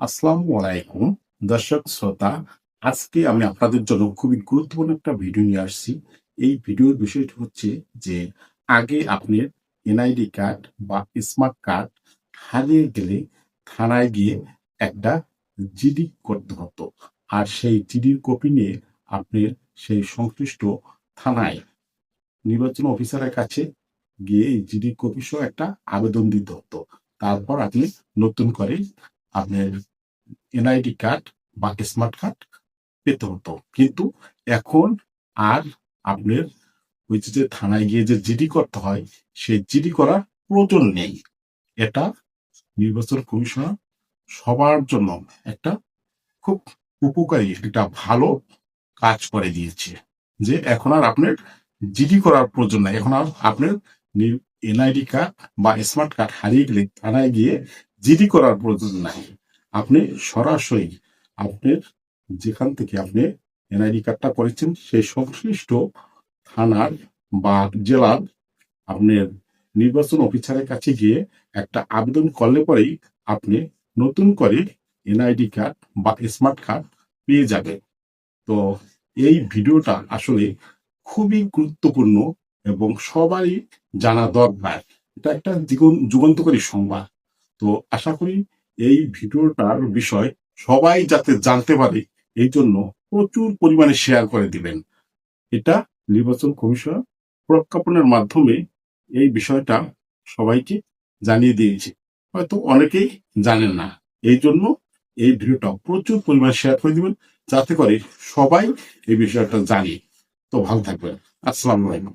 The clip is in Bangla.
আসসালামু আলাইকুম দর্শক শ্রোতা। আজকে আমি আপনাদের জন্য খুবই গুরুত্বপূর্ণ একটা ভিডিও নিয়ে আসছি। এই ভিডিওর বিষয়টি হচ্ছে যে আগে আপনার এনআইডি কার্ড বা স্মার্ট কার্ড হারিয়ে গেলে থানায় গিয়ে একটা জিডি করতে হতো। আর সেই জিডির কপি নিয়ে আপনি সেই সংশ্লিষ্ট থানায় নির্বাচন অফিসারের কাছে গিয়ে এই জিডি কপি সহ একটা আবেদন দিতে হতো। তারপর আপনি নতুন করে আপনার এনআইডি কার্ড বা স্মার্ট কার্ড পেতে হতো। কিন্তু এখন আর আপনার ওই যে থানায় গিয়ে যে জিডি করতে হয়, সেই জিডি করার প্রয়োজন নেই। এটা নির্বাচন কমিশন সবার জন্য একটা খুব উপকারী একটা ভালো কাজ করে দিয়েছে। যে এখন আর আপনার জিডি করার প্রয়োজন নাই। এখন আর আপনার এনআইডি কার্ড বা স্মার্ট কার্ড হারিয়ে গেলে থানায় গিয়ে জিডি করার প্রয়োজন নাই। আপনি সরাসরি আপনার যেখান থেকে আপনি এনআইডি কার্ডটা করেছেন সেই সংশ্লিষ্ট থানার বা জেলার আপনার নির্বাচন অফিসারের কাছে গিয়ে একটা আবেদন করলে পরেই আপনি নতুন করে এনআইডি কার্ড বা স্মার্ট কার্ড পেয়ে যাবেন। তো এই ভিডিওটা আসলে খুবই গুরুত্বপূর্ণ এবং সবারই জানা দরকার। এটা একটা যুগান্তকারী সংবাদ। তো আশা করি এই ভিডিওটার বিষয় সবাই যাতে জানতে পারে, এই জন্য প্রচুর পরিমাণে শেয়ার করে দিবেন। এটা নির্বাচন কমিশন প্রজ্ঞাপনের মাধ্যমে এই বিষয়টা সবাইকে জানিয়ে দিয়েছে। হয়তো অনেকেই জানেন না। এই জন্য এই ভিডিওটা প্রচুর পরিমাণে শেয়ার করে দিবেন, যাতে করে সবাই এই বিষয়টা জানে। তো ভালো থাকবেন। আসসালামু আলাইকুম।